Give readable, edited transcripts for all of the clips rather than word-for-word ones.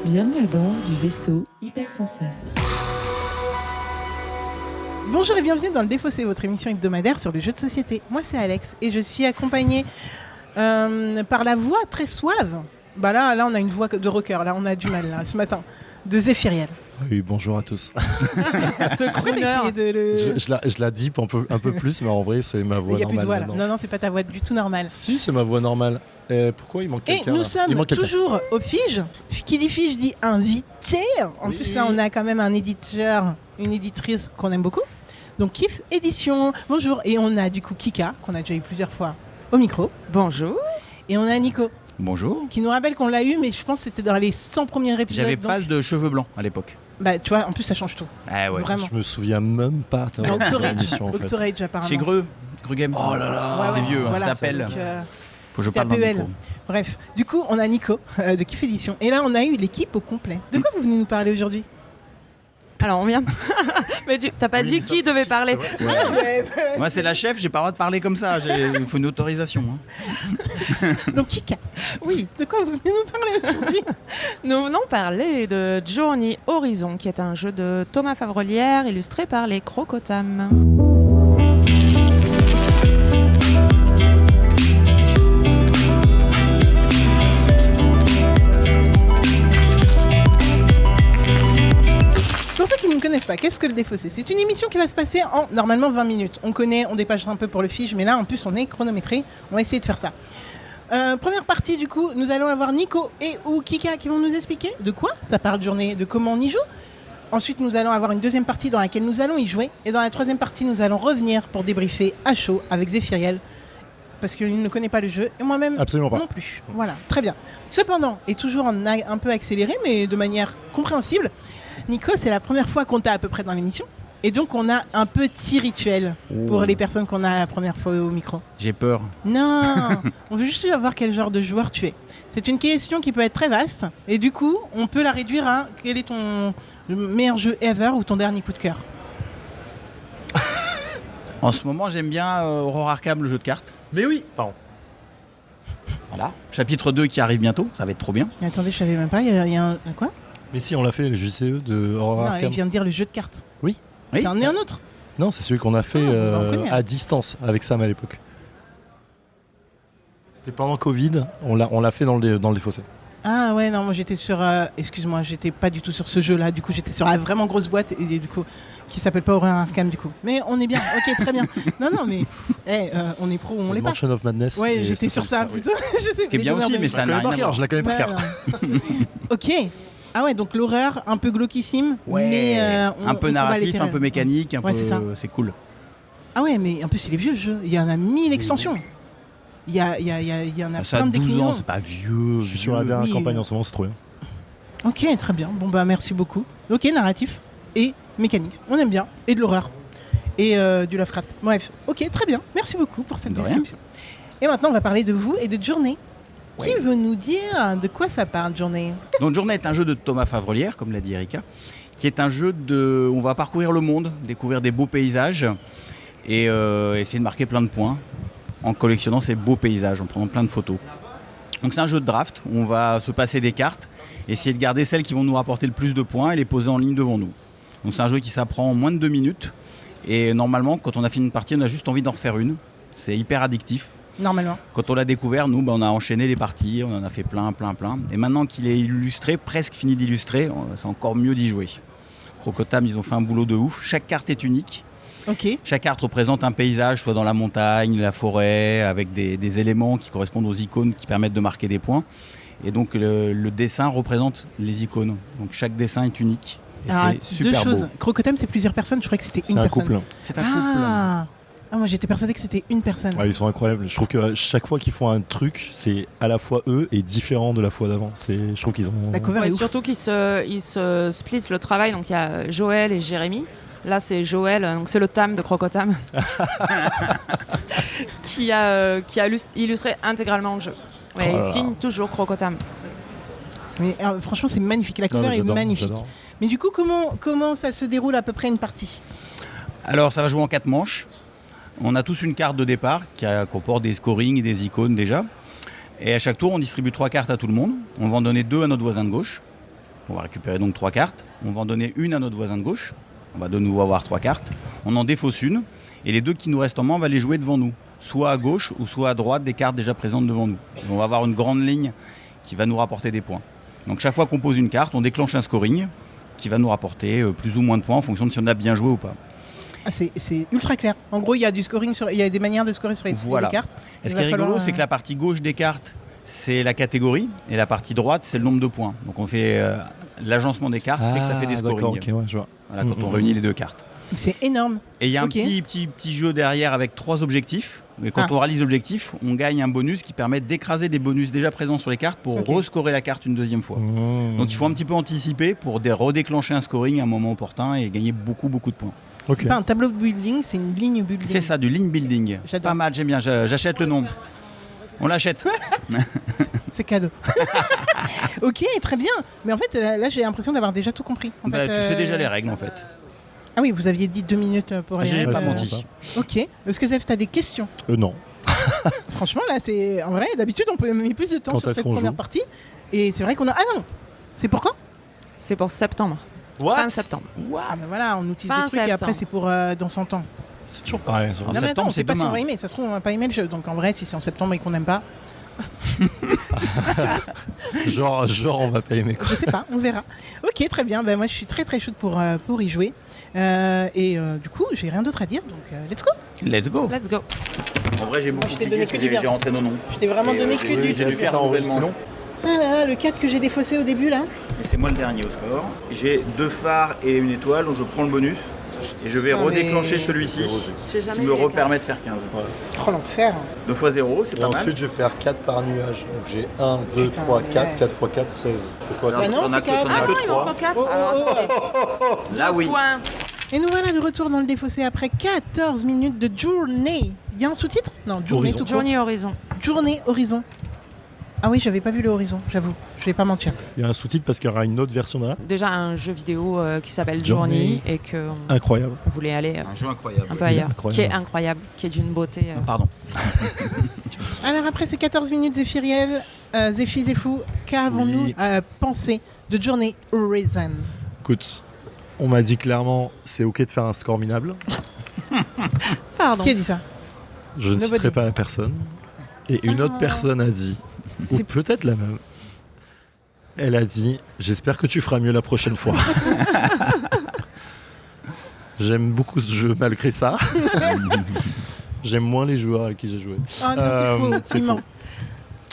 Bienvenue à bord du vaisseau Hypersensas. Bonjour et bienvenue dans le Défaussé, votre émission hebdomadaire sur les jeux de société. Moi c'est Alex et je suis accompagnée par la voix très suave. Bah là on a une voix de rocker, là on a du mal là, ce matin, de Zéphiriel. Oui, bonjour à tous. Ce crooner. Je la dippe un peu plus, mais en vrai, c'est ma voix normale. Il n'y a plus de voix là. Maintenant. Non, c'est pas ta voix du tout normale. Si, c'est ma voix normale. Pourquoi il manque quelqu'un? Et nous sommes toujours au Fige. Qui dit Fige dit invité. En plus là, on a quand même un éditeur, une éditrice qu'on aime beaucoup. Donc Kiff Édition. Bonjour. Et on a du coup Kika, qu'on a déjà eu plusieurs fois au micro. Bonjour. Et on a Nico. Bonjour. Qui nous rappelle qu'on l'a eu, mais je pense que c'était dans les 100 premiers épisodes. J'avais pas de cheveux blancs à l'époque. Bah, tu vois, en plus, ça change tout. Ah ouais. Vraiment. Je me souviens même pas de l'émission en fait. Octorage, apparemment. Chez Greux Game. Oh là là. C'est vieux, voilà, ça t'appelle. Faut que je parle dans le APL. micro. Bref, du coup, on a Nico de Kiff Édition. Et là, on a eu l'équipe au complet. De quoi vous venez nous parler aujourd'hui? Alors, on vient. Mais t'as pas dit qui devait parler. Ouais. Moi, c'est la chef, j'ai pas le droit de parler comme ça. Il faut une autorisation. Donc, Kika, Oui, de quoi vous venez nous parler aujourd'hui? nous venons parler de Journey Horizon, qui est un jeu de Thomas Favrelière, illustré par les Crocotam. Pour ceux qui ne me connaissent pas, qu'est-ce que le Défaussé? C'est une émission qui va se passer en normalement 20 minutes. On dépasse un peu pour le Fige, mais là, en plus, on est chronométré. On va essayer de faire ça. Première partie, du coup, nous allons avoir Nico et ou Kika qui vont nous expliquer de quoi ça parle Journée, de comment on y joue. Ensuite, nous allons avoir une deuxième partie dans laquelle nous allons y jouer. Et dans la troisième partie, nous allons revenir pour débriefer à chaud avec Zéphiriel. Parce qu'il ne connaît pas le jeu, et moi-même Absolument pas. non plus. Voilà, très bien. Cependant, et toujours un peu accéléré, mais de manière compréhensible, Nico, c'est la première fois qu'on t'a à peu près dans l'émission. Et donc, on a un petit rituel pour les personnes qu'on a la première fois au micro. J'ai peur. Non, on veut juste savoir quel genre de joueur tu es. C'est une question qui peut être très vaste. Et du coup, on peut la réduire à quel est ton meilleur jeu ever ou ton dernier coup de cœur. En ce moment, j'aime bien Aurore Arkham, le jeu de cartes. Mais oui, pardon. Voilà. Chapitre 2 qui arrive bientôt, ça va être trop bien. Mais attendez, je savais même pas, il y a un... Quoi? Mais si, on l'a fait, le JCE de Horror Non, Arkham. il vient de dire le jeu de cartes. Oui. Oui. C'est un autre. Non, c'est celui qu'on a fait on connaît. à distance avec Sam à l'époque. C'était pendant Covid, on l'a fait dans le Défaussé. Ah ouais, non, moi j'étais sur... excuse-moi, j'étais pas du tout sur ce jeu-là. Du coup, j'étais sur la vraiment grosse boîte et du coup, qui s'appelle pas Horror Arkham du coup. Mais on est bien, ok, très bien. Non, mais on est pro ou on l'est pas. Mansion of Madness. Ouais, et j'étais c'est sur pour ça oui. plutôt. Ce qui est bien aussi, mais ça n'a rien à voir. Je la connais par cœur. Ok. Ah ouais, donc l'horreur, un peu glauquissime, Ouais. mais Un peu narratif, un peu mécanique. mécanique, Ouais, c'est ça. c'est cool. Ah ouais, mais en plus, c'est les vieux jeux. Il y en a 1000 extensions. Il y en a Ça plein a de 12 déclinaisons. ans, c'est pas vieux. Je suis sur la dernière Oui, campagne ouais. en ce moment, c'est trop bien. Ok, très bien. Bon, bah, merci beaucoup. Ok, narratif et mécanique. On aime bien. Et de l'horreur. Et du Lovecraft. Bref, ok, très bien. Merci beaucoup pour cette De rien. description. Et maintenant, on va parler de vous et de Journée. Ouais. Qui veut nous dire de quoi ça parle, Journée? Donc Journée est un jeu de Thomas Favrelière, comme l'a dit Erika, qui est un jeu de... On va parcourir le monde, découvrir des beaux paysages et essayer de marquer plein de points en collectionnant ces beaux paysages, en prenant plein de photos. Donc c'est un jeu de draft où on va se passer des cartes, essayer de garder celles qui vont nous rapporter le plus de points et les poser en ligne devant nous. Donc c'est un jeu qui s'apprend en moins de 2 minutes et normalement quand on a fini une partie on a juste envie d'en refaire une. C'est hyper addictif. Normalement. Quand on l'a découvert, nous, on a enchaîné les parties, on en a fait plein. Et maintenant qu'il est illustré, presque fini d'illustrer, c'est encore mieux d'y jouer. Crocotam, ils ont fait un boulot de ouf. Chaque carte est unique. Ok. Chaque carte représente un paysage, soit dans la montagne, la forêt, avec des éléments qui correspondent aux icônes qui permettent de marquer des points. Et donc le dessin représente les icônes. Donc chaque dessin est unique. Et Alors, c'est deux super beau. choses. Crocotam, c'est plusieurs personnes. Je croyais que c'était C'est une un personne. couple. C'est un couple. Ah, moi j'étais persuadée que c'était une personne. Ouais, ils sont incroyables. Je trouve que chaque fois qu'ils font un truc, c'est à la fois eux et différent de la fois d'avant. Je trouve qu'ils ont. La cover Ouais, est ouf. surtout qu'ils se splitent le travail. Donc il y a Joël et Jérémy. Là, c'est Joël, donc c'est le Tam de Crocotam, qui a illustré intégralement le jeu. Ouais, Oh là il là. signe toujours Crocotam. Mais franchement, c'est magnifique. La Non, cover mais est j'adore, magnifique. j'adore. Mais du coup, comment ça se déroule à peu près une partie? Alors ça va jouer en 4 manches. On a tous une carte de départ qui comporte des scorings et des icônes déjà. Et à chaque tour, on distribue 3 cartes à tout le monde. On va en donner 2 à notre voisin de gauche. On va récupérer donc 3 cartes. On va en donner une à notre voisin de gauche. On va de nouveau avoir 3 cartes. On en défausse une. Et les 2 qui nous restent en main, on va les jouer devant nous. Soit à gauche ou soit à droite des cartes déjà présentes devant nous. Et on va avoir une grande ligne qui va nous rapporter des points. Donc chaque fois qu'on pose une carte, on déclenche un scoring qui va nous rapporter plus ou moins de points en fonction de si on a bien joué ou pas. Ah, c'est ultra clair. En gros, il y a du scoring il y a des manières de scorer sur les cartes. Et ce qui est rigolo, c'est que la partie gauche des cartes, c'est la catégorie, et la partie droite, c'est le nombre de points. Donc on fait l'agencement des cartes, fait que ça fait des scorings. Ok, ouais, je vois. Voilà, quand on réunit les 2 cartes. C'est énorme. Et il y a un petit jeu derrière avec 3 objectifs. Et quand on réalise l'objectif, on gagne un bonus qui permet d'écraser des bonus déjà présents sur les cartes pour rescorer la carte une deuxième fois. Donc il faut un petit peu anticiper pour redéclencher un scoring à un moment opportun et gagner beaucoup de points. Okay. C'est pas un tableau building, c'est une ligne building. C'est ça, du ligne building. J'adore. Pas mal, j'aime bien, j'achète le nom. On l'achète. C'est cadeau. Ok, très bien. Mais en fait, là j'ai l'impression d'avoir déjà tout compris. Tu sais déjà les règles en fait. Ah oui, vous aviez dit 2 minutes pour les règles. J'ai pas menti. Ok. Est-ce que Zef, t'as des questions ? Non. Franchement, là, c'est... En vrai, d'habitude, on peut mettre plus de temps sur cette première partie. Et c'est vrai qu'on a... Ah non ! C'est pour quand ? C'est pour septembre. Fin septembre. Ah ben voilà, on utilise des trucs et après, c'est pour dans 100 ans. C'est toujours pareil. En septembre, on sait c'est pas si demain. on va aimer. Ça se trouve, on va pas aimer le jeu. Donc en vrai, si c'est en septembre et qu'on n'aime pas... genre, on va pas aimer quoi. Je sais pas, on verra. Ok, très bien. Ben, moi, je suis très chaude pour y jouer. Du coup, j'ai rien d'autre à dire. Donc, let's go. Let's go. Let's go. En vrai, j'ai beaucoup je t'ai de donné parce que du bien. j'ai rentré nos noms. Je t'ai vraiment donné que du J'ai dû faire un renouvellement. Ah là là, le 4 que j'ai défaussé au début là. Et c'est moi le dernier au score. J'ai 2 phares et une étoile, donc je prends le bonus. Et je vais redéclencher celui-ci qui me repermet de faire 15. Oh l'enfer. 2 x 0, c'est pas mal. Ensuite, je vais faire 4 par nuage. Donc j'ai 1, 2, 3, 4, 4 x 4, 16. C'est quoi ça? Bah non, T'en as c'est 4. que Ah non, il en 3. faut 4. Oh, Alors, oh, attendez. Là, oui. Point. Et nous voilà de retour dans le défaussé après 14 minutes de journée. Il y a un sous-titre ? Non, journée Horizon. tout court. Journey Horizon. Journée Horizon. Ah oui, j'avais pas vu le Horizon, j'avoue. Je vais pas mentir. Il y a un sous-titre parce qu'il y aura une autre version là. Déjà un jeu vidéo qui s'appelle Journey. Journey et qu'on Incroyable. voulait aller Un jeu incroyable. un peu ailleurs. Incroyable. Qui est incroyable, qui est d'une beauté. Pardon. Alors après ces 14 minutes Zéphiriel, Zéphou, qu'avons-nous Oui. pensé de Journée Horizon ? Écoute, on m'a dit clairement c'est ok de faire un score minable. Pardon. Qui a dit ça ? Je ne Nobody. citerai pas la personne. Et une autre personne a dit, ou C'est- peut-être la même, elle a dit j'espère que tu feras mieux la prochaine fois. J'aime beaucoup ce jeu malgré ça. J'aime moins les joueurs avec qui j'ai joué. Ah non, c'est il ment.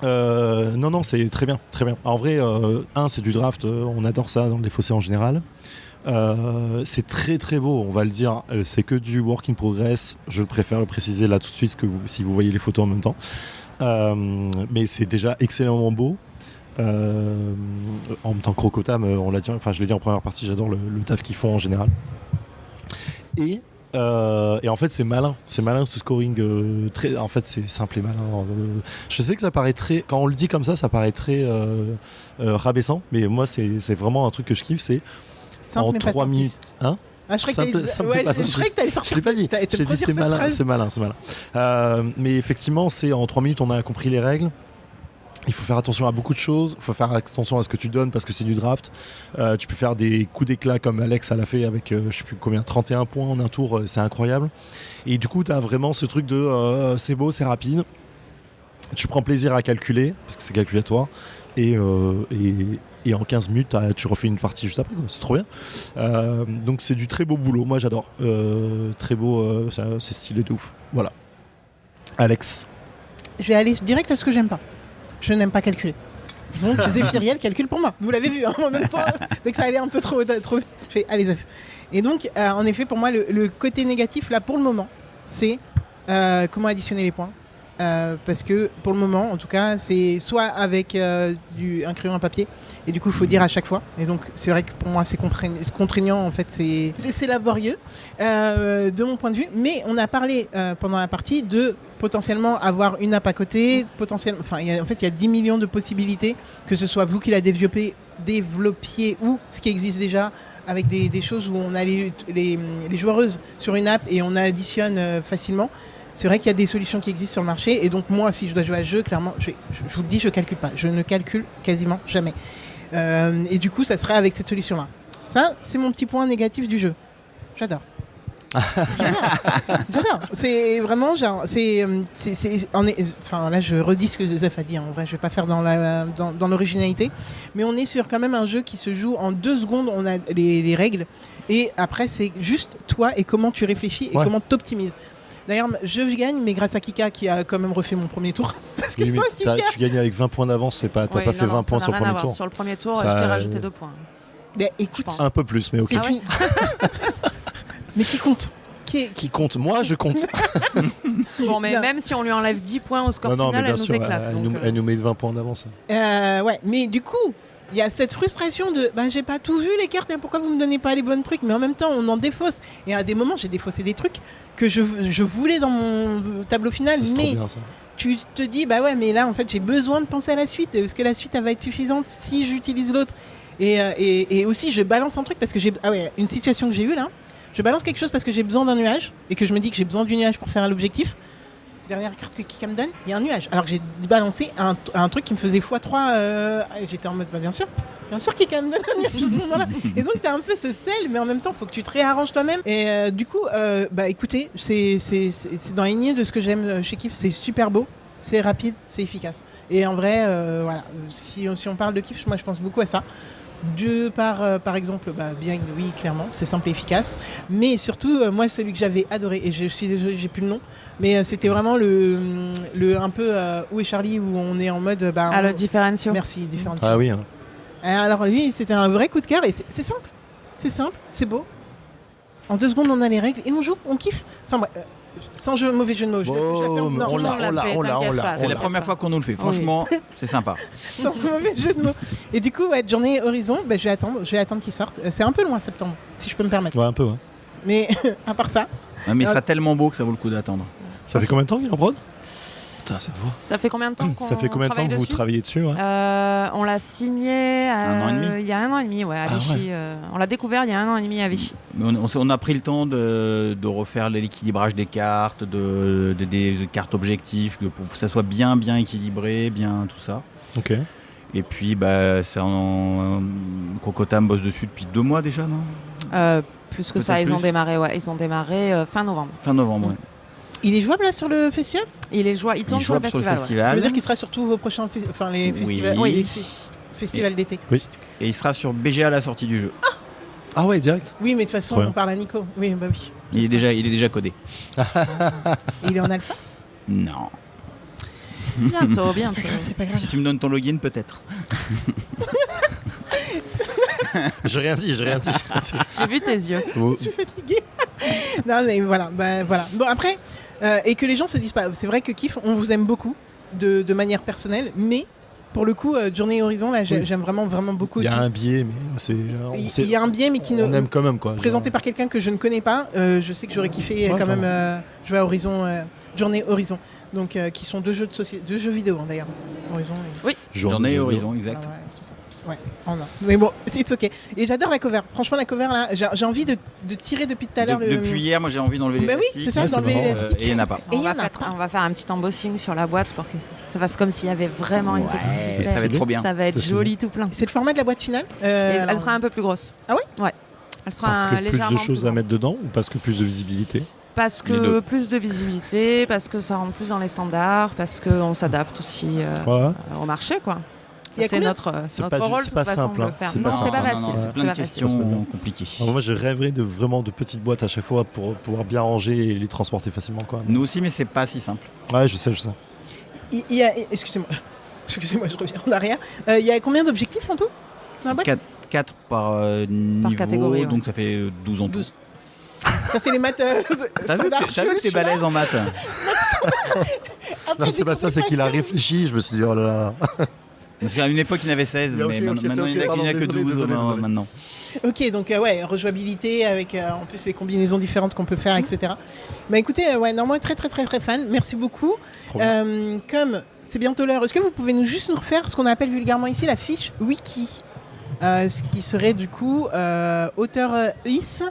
Non, c'est très bien, très bien. En vrai, c'est du draft, on adore ça dans le défaussé en général. C'est très très beau, on va le dire. C'est que du work in progress. Je préfère le préciser là tout de suite, si vous voyez les photos en même temps. Mais c'est déjà excellemment beau. En même temps, Crocotam, on l'a dit, enfin je l'ai dit en première partie, j'adore le taf qu'ils font en général. Et en fait, c'est malin ce scoring. En fait, c'est simple et malin. Je sais que ça paraît très, quand on le dit comme ça paraît très rabaissant, mais moi, c'est vraiment un truc que je kiffe. C'est Simple, en mais pas 3 simple. minutes. Hein? Ah, je croyais Simple- que t'allais- simple, ouais, pas je simple. croyais que t'allais Je sortir. l'ai pas dit. T'as été J'ai dit produire c'est cette malin, phrase. c'est malin. Mais effectivement, c'est en 3 minutes, on a compris les règles. Il faut faire attention à beaucoup de choses. Il faut faire attention à ce que tu donnes parce que c'est du draft. Tu peux faire des coups d'éclat comme Alex l'a fait avec je sais plus combien, 31 points en un tour. C'est incroyable. Et du coup, tu as vraiment ce truc de c'est beau, c'est rapide. Tu prends plaisir à calculer parce que c'est calculatoire. Et en 15 minutes, tu refais une partie juste après. C'est trop bien. Donc c'est du très beau boulot. Moi, j'adore. Très beau. C'est stylé de ouf. Voilà. Alex. Je vais aller direct à ce que j'aime pas. Je n'aime pas calculer. Donc Zéphiriel calcule pour moi. Vous l'avez vu, hein, en même temps, dès que ça allait un peu trop vite, je fais allez Zef. Et donc, en effet, pour moi, le côté négatif, là, pour le moment, c'est comment additionner les points. Parce que pour le moment, en tout cas, c'est soit avec un crayon à papier, et du coup, il faut dire à chaque fois. Et donc, c'est vrai que pour moi, c'est contraignant, en fait, c'est laborieux de mon point de vue. Mais on a parlé pendant la partie de potentiellement avoir une app à côté, il y a 10 millions de possibilités, que ce soit vous qui la développiez ou ce qui existe déjà, avec des choses où on a les joueuses sur une app et on additionne facilement. C'est vrai qu'il y a des solutions qui existent sur le marché, et donc moi, si je dois jouer à ce jeu, clairement, je vous le dis, je calcule pas. Je ne calcule quasiment jamais. Et du coup, ça serait avec cette solution-là. Ça, c'est mon petit point négatif du jeu. J'adore. J'adore. C'est vraiment genre, enfin là, je redis ce que Joseph a dit. En vrai, je vais pas faire dans l'originalité, mais on est sur quand même un jeu qui se joue en 2 secondes. On a les règles, et après c'est juste toi et comment tu réfléchis et comment t'optimises. D'ailleurs, je gagne, mais grâce à Kika qui a quand même refait mon premier tour. Parce que Limite, sans Kika, tu gagnes avec 20 points d'avance, t'as Oui, pas fait 20 points ça sur n'a le rien à premier voir. tour. Sur le premier tour, Ça, je t'ai rajouté 2 points. ben, écoute, pense. Un peu plus, mais ok. c'est Ah ouais une... mais qui compte Qui compte? Moi, je compte. Bon, mais Non. même si on lui enlève 10 points au score Non, final, mais elle bien nous sûr, éclate. donc, elle nous met 20 points d'avance. Ouais, mais du coup, il y a cette frustration de j'ai pas tout vu les cartes, pourquoi vous me donnez pas les bons trucs, mais en même temps on en défausse. Et à des moments j'ai défaussé des trucs que je voulais dans mon tableau final, Ça, c'est trop mais bien, ça. tu te dis ouais, mais là en fait j'ai besoin de penser à la suite. Est-ce que la suite elle va être suffisante si j'utilise l'autre? Et aussi je balance un truc parce que j'ai une situation que j'ai eue là. Je balance quelque chose parce que j'ai besoin d'un nuage et que je me dis que j'ai besoin du nuage pour faire l'objectif. Dernière carte que Kika me donne, il y a un nuage. Alors que j'ai balancé un truc qui me faisait x3. J'étais en mode, bien sûr Kika me donne un nuage à ce moment-là. Et donc t'as un peu ce sel, mais en même temps, il faut que tu te réarranges toi-même. Et du coup, écoutez, c'est dans la lignée de ce que j'aime chez Kif, c'est super beau, c'est rapide, c'est efficace. Et en vrai, voilà, si on parle de Kif, moi je pense beaucoup à ça. Par exemple, bien, oui, clairement, c'est simple et efficace. Mais surtout, moi, celui que j'avais adoré, et je suis désolé, j'ai plus le nom, mais c'était vraiment le un peu Où est Charlie, où on est en mode. le différentiel. Merci, différentiel. Ah oui. Hein. Alors lui, c'était un vrai coup de cœur, et c'est simple, c'est beau. En 2 secondes, on a les règles, et on joue, on kiffe. Enfin, sans mauvais jeu de mots, je la fais Oh, non, on l'a, on l'a fait, C'est la première fois qu'on nous le fait. Franchement, c'est sympa. sans mauvais jeu de mots. Et du coup, Journée Horizon, je vais attendre qu'il sorte. C'est un peu loin, septembre, si je peux me permettre. Ouais, un peu, ouais. Mais à part ça, Ouais, mais il sera tellement beau que ça vaut le coup d'attendre. Ça fait combien de temps qu'il est en prod? Putain, cette voix. Ça fait combien de temps qu'on Ça fait combien de temps que vous dessus travaillez dessus, ouais? On l'a signé 1 an et demi. il y a 1 an et demi, à Ah Vichy. On l'a découvert il y a 1 an et demi à Vichy. Mais on a pris le temps de refaire l'équilibrage des cartes, des cartes objectifs, pour que ça soit bien équilibré, bien tout ça. Ok. Et puis, Crocotam bosse dessus depuis 2 mois déjà, non? Plus que Peut-être ça, ils ont plus. démarré fin novembre. Fin novembre, ouais. il est jouable là sur le festival. Il tourne sur le jouable sur le festival. festival. Ça veut dire qu'il sera sur tous vos prochains les festivals, Oui. les festivals d'été. Et il sera sur BGA à la sortie du jeu. Ah ouais, direct. Oui, mais de toute façon, Trop bien. on parle à Nico. Oui, oui. Il est déjà codé. Et il est en alpha. Non. Bientôt. C'est pas grave. Si tu me donnes ton login, peut-être. J'ai rien dit. J'ai vu tes yeux. Oh. Je suis fatiguée. Non, mais voilà. Bon, après, et que les gens se disent pas. C'est vrai que Kif, on vous aime beaucoup de manière personnelle, mais pour le coup, Journée Horizon, là, j'aime vraiment beaucoup Il y aussi. a un biais, mais c'est. Il y a un biais, mais qui on aime quand même, quoi. présenté par quelqu'un que je ne connais pas. Je sais que j'aurais kiffé Ouais, quand même jouer à Horizon, Journée Horizon. Donc, qui sont 2 jeux de jeux vidéo d'ailleurs. Horizon. Journée Horizon, exact. Ah ouais, c'est ça. Ouais, en un. Mais bon, c'est ok. Et j'adore la cover. Franchement, la cover là, j'ai envie de tirer depuis tout à l'heure. Depuis hier, moi j'ai envie d'enlever les Bah oui, plastiques. c'est ça, Ouais, c'est d'enlever les marrant, élastiques. Et il n'y en a pas. Et il y en a On va faire un petit embossing sur la boîte pour que ça fasse comme s'il y avait vraiment une petite Ouais, ficelle. ça va être trop bien. Ça va être C'est joli tout plein. C'est le format de la boîte finale. Et elle sera un peu plus grosse. Ah ouais Ouais. Elle sera Parce que plus légèrement de choses à grande. mettre dedans ou parce que plus de visibilité? Parce Les que deux. plus de visibilité, parce que ça rentre plus dans les standards, parce qu'on s'adapte aussi Ouais. au marché, quoi. Il y a C'est combien notre C'est notre pas du- rôle, c'est de pas toute façon, simple, de hein. le faire. C'est Non, pas c'est simple. pas Non, facile. non, c'est plein de pas facile. questions compliquées. Alors moi, je rêverais de vraiment de petites boîtes à chaque fois pour pouvoir bien ranger et les transporter facilement, quoi. Nous aussi, mais c'est pas si simple. Ouais, je sais. Il y a, excusez-moi, je reviens en arrière. Il y a combien d'objectifs en tout dans la boîte 4 par niveau, catégorie, ouais. donc ça fait 12 en tout. 12. Ça, c'est les maths T'as vu standards. que t'es balèze en maths? Non, c'est pas ça, c'est qu'il a réfléchi. Je me suis dit, oh là là. Parce qu'à une époque, il y en avait 16, Ok, mais ok, maintenant, c'est ok, il n'y en a pardon, que désolé, 12 désolé. maintenant. Ok, donc rejouabilité avec en plus les combinaisons différentes qu'on peut faire, etc. Bah écoutez, normalement très fan. Merci beaucoup. Trop bien. Comme c'est bientôt l'heure, est-ce que vous pouvez juste nous refaire ce qu'on appelle vulgairement ici la fiche wiki, ce qui serait du coup auteur is,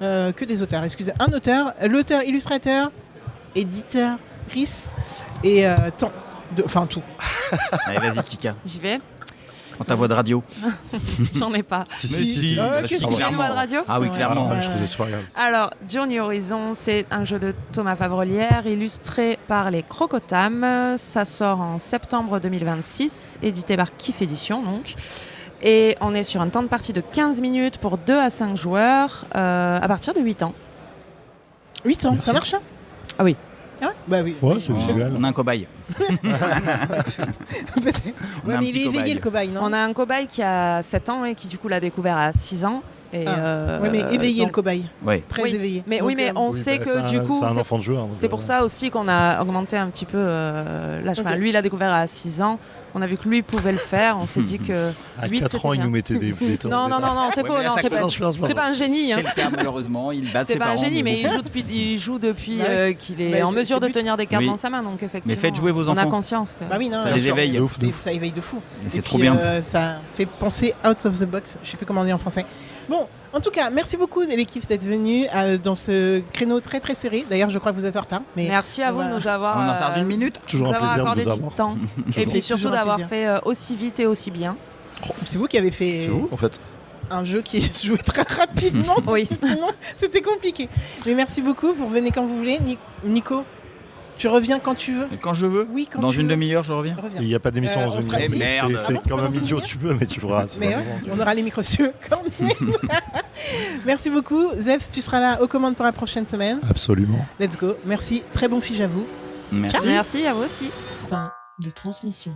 que des auteurs. Excusez, un auteur, l'auteur, illustrateur, éditeur, RIS et temps. Enfin tout. Allez, vas-y, Kika. J'y vais. Prends ta voix de radio. J'en ai pas. Si. Ah, bah, si, si, si, J'ai une voix de radio. Ah oui, Ouais. clairement. Je faisais super grave. Alors, Journey Horizon, c'est un jeu de Thomas Favrelière, illustré par les Crocotam. Ça sort en septembre 2026, édité par Kif Édition, donc. Et on est sur un temps de partie de 15 minutes pour 2 à 5 joueurs, à partir de 8 ans. 8 ans, Merci. ça marche, hein? Ah oui. Ah ouais? Bah oui. Ouais, c'est On visuel. on a un cobaye. Peut-être. On a Ouais, un mais il petit est éveillé, cobaye. le cobaye, non? On a un cobaye qui a 7 ans et qui du coup l'a découvert à 6 ans. Et, Ouais, mais éveillé, donc- le cobaye. Ouais. Très Oui. éveillé. Mais Donc, oui, mais on Oui, sait bah, que c'est du un- coup, c'est un c'est enfant de joueur. donc, c'est pour ça aussi qu'on a augmenté un petit peu l'âge. Enfin, Ok. lui, il a découvert à 6 ans. On a vu que lui pouvait le faire. On s'est dit que À 8, 4 ans, c'était il bien. nous mettait des temps. Non, c'est Ouais, faux. mais là, Non, ça c'est pas, commence. c'est pas un génie. Hein. C'est le cas, malheureusement. Il bat C'est ses pas un parents, génie, mais bon. il joue depuis Bah oui. qu'il est Bah, en c'est- mesure c'est de le but. tenir des cartes Oui. dans sa main. Donc effectivement, faites jouer vos on a enfants. conscience que. Bah oui, non, Ça bien les sûr. éveille. De ouf, de ouf. Ça éveille de fou. Et c'est Et trop puis, bien. Ça fait penser out of the box. Je sais plus comment on dit en français. Bon, en tout cas, merci beaucoup l'équipe d'être venue dans ce créneau très très serré. D'ailleurs, je crois que vous êtes en retard. Mais Merci à on vous de va- nous avoir. On est en retard d'une minute. Toujours nous un avoir plaisir de accordé vous du avoir. temps. Et C'est puis surtout toujours un d'avoir plaisir. fait aussi vite et aussi bien. C'est vous qui avez fait C'est vous, en fait. un jeu qui se jouait très rapidement. Oui. Sinon, c'était compliqué. Mais merci beaucoup. Vous revenez quand vous voulez. Nico, tu reviens quand tu veux. Et quand je veux. Oui, quand Dans tu une veux. demi-heure, je reviens. Reviens. Il n'y a pas d'émission on dans une sera minute. ici. Merde. C'est Ah bon, c'est comme pas un dans une idiot, minute tu peux, mais tu pourras. c'est Mais un ouais, moment. on aura les micro-cieux quand même. Merci beaucoup. Zef, tu seras là aux commandes pour la prochaine semaine. Absolument. Let's go. Merci. Très bon fige à vous. Merci. Merci à vous aussi. Fin de transmission.